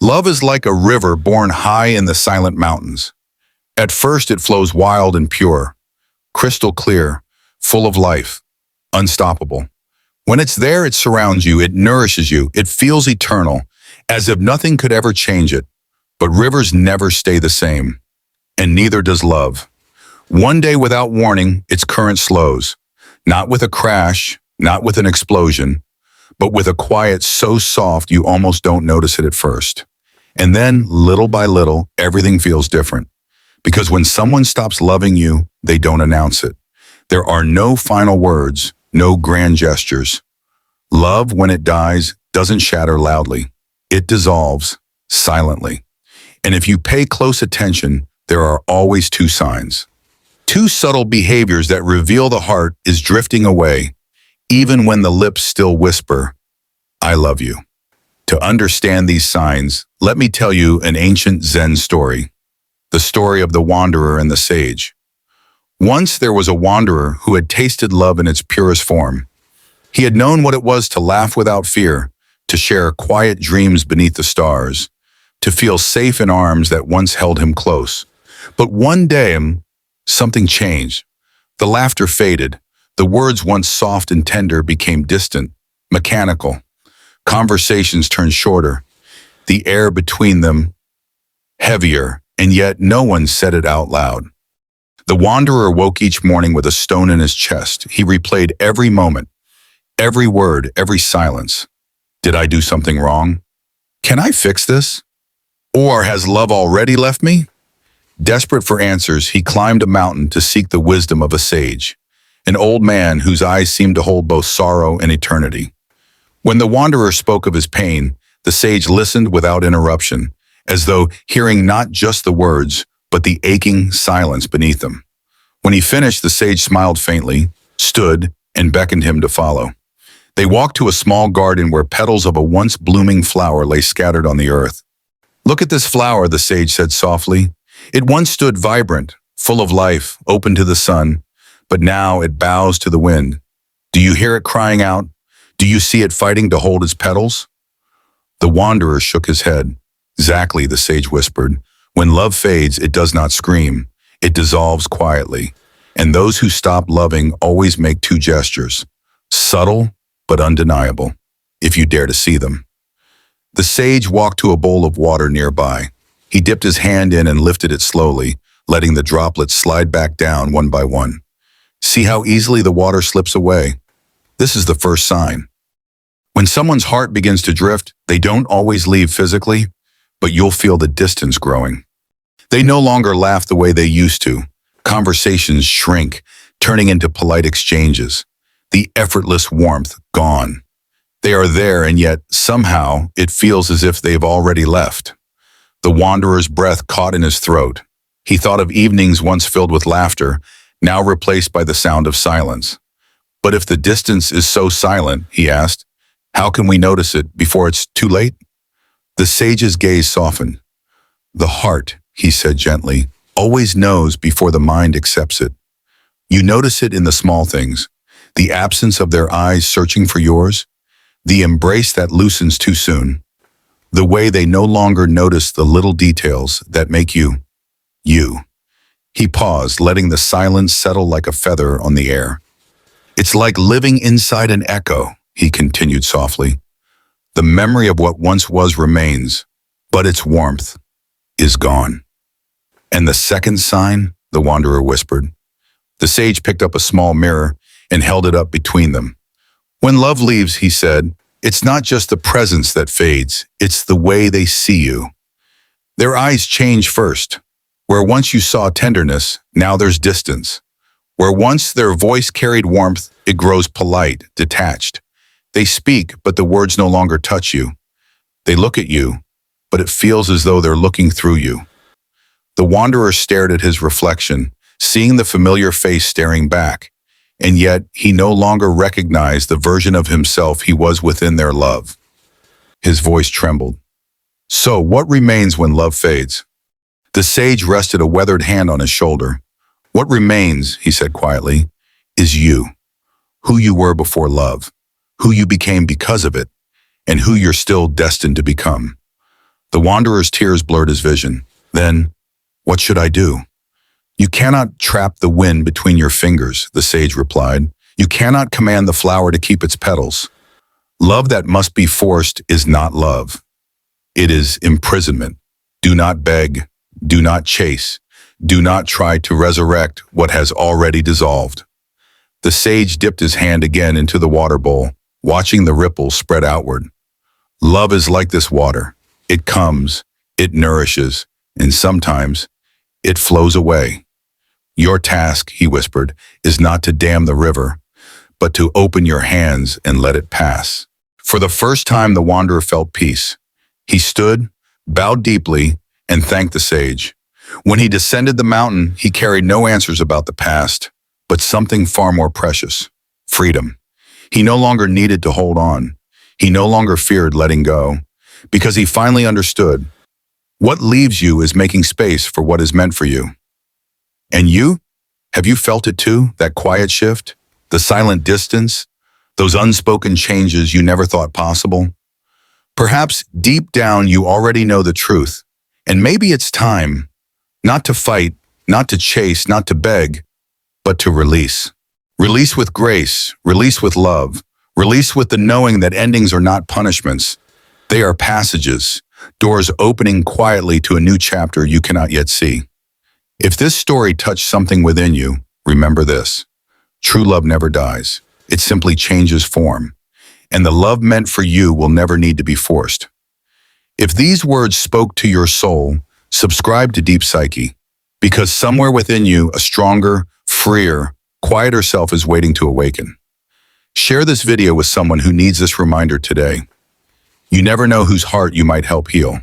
Love is like a river born high in the silent mountains. At first it flows wild and pure, crystal clear, full of life, unstoppable. When it's there, it surrounds you, it nourishes you, it feels eternal, as if nothing could ever change it. But rivers never stay the same, and neither does love. One day without warning, its current slows, not with a crash, not with an explosion, but with a quiet so soft you almost don't notice it at first. And then, little by little, everything feels different. Because when someone stops loving you, they don't announce it. There are no final words, no grand gestures. Love, when it dies, doesn't shatter loudly. It dissolves silently. And if you pay close attention, there are always two signs. Two subtle behaviors that reveal the heart is drifting away, even when the lips still whisper, "I love you." To understand these signs, let me tell you an ancient Zen story, the story of the wanderer and the sage. Once there was a wanderer who had tasted love in its purest form. He had known what it was to laugh without fear, to share quiet dreams beneath the stars, to feel safe in arms that once held him close. But one day, something changed. The laughter faded. The words once soft and tender became distant, mechanical. Conversations turned shorter. The air between them heavier, and yet no one said it out loud. The wanderer woke each morning with a stone in his chest. He replayed every moment, every word, every silence. Did I do something wrong? Can I fix this? Or has love already left me? Desperate for answers, he climbed a mountain to seek the wisdom of a sage, an old man whose eyes seemed to hold both sorrow and eternity. When the wanderer spoke of his pain, the sage listened without interruption, as though hearing not just the words, but the aching silence beneath them. When he finished, the sage smiled faintly, stood, and beckoned him to follow. They walked to a small garden where petals of a once blooming flower lay scattered on the earth. "Look at this flower," the sage said softly. "It once stood vibrant, full of life, open to the sun, but now it bows to the wind. Do you hear it crying out? Do you see it fighting to hold its petals?" The wanderer shook his head. "Exactly," the sage whispered. "When love fades, it does not scream. It dissolves quietly. And those who stop loving always make two gestures, subtle but undeniable, if you dare to see them." The sage walked to a bowl of water nearby. He dipped his hand in and lifted it slowly, letting the droplets slide back down one by one. "See how easily the water slips away? This is the first sign. When someone's heart begins to drift, they don't always leave physically, but you'll feel the distance growing. They no longer laugh the way they used to. Conversations shrink, turning into polite exchanges. The effortless warmth gone. They are there, and yet, somehow, it feels as if they've already left. The wanderer's breath caught in his throat. He thought of evenings once filled with laughter, now replaced by the sound of silence. "But if the distance is so silent," he asked, "how can we notice it before it's too late?" The sage's gaze softened. "The heart," he said gently, "always knows before the mind accepts it. You notice it in the small things, the absence of their eyes searching for yours, the embrace that loosens too soon, the way they no longer notice the little details that make you, you." He paused, letting the silence settle like a feather on the air. "It's like living inside an echo," he continued softly. "The memory of what once was remains, but its warmth is gone." "And the second sign?" the wanderer whispered. The sage picked up a small mirror and held it up between them. "When love leaves," he said, "it's not just the presence that fades, it's the way they see you. Their eyes change first. Where once you saw tenderness, now there's distance. Where once their voice carried warmth, it grows polite, detached. They speak, but the words no longer touch you. They look at you, but it feels as though they're looking through you." The wanderer stared at his reflection, seeing the familiar face staring back, and yet he no longer recognized the version of himself he was within their love. His voice trembled. "So, what remains when love fades?" The sage rested a weathered hand on his shoulder. "What remains," he said quietly, "is you, who you were before love, who you became because of it, and who you're still destined to become." The wanderer's tears blurred his vision. Then, what should I do? You cannot trap the wind between your fingers, the sage replied. You cannot command the flower to keep its petals. Love that must be forced is not love. It is imprisonment. Do not beg. Do not chase. Do not try to resurrect what has already dissolved. The sage dipped his hand again into the water bowl, watching the ripples spread outward. Love is like this water. It comes, it nourishes, and sometimes it flows away. Your task, he whispered, is not to dam the river, but to open your hands and let it pass. For the first time, the wanderer felt peace. He stood, bowed deeply, and thanked the sage. When he descended the mountain, he carried no answers about the past, but something far more precious: freedom. He no longer needed to hold on. He no longer feared letting go, because he finally understood. What leaves you is making space for what is meant for you. And you? Have you felt it too, that quiet shift? The silent distance? Those unspoken changes you never thought possible? Perhaps deep down you already know the truth, and maybe it's time, not to fight, not to chase, not to beg, but to release. Release with grace, release with love, release with the knowing that endings are not punishments. They are passages, doors opening quietly to a new chapter you cannot yet see. If this story touched something within you, remember this: true love never dies. It simply changes form, and the love meant for you will never need to be forced. If these words spoke to your soul, subscribe to Deep Psyche, because somewhere within you, a stronger, freer, quieter self is waiting to awaken. Share this video with someone who needs this reminder today. You never know whose heart you might help heal.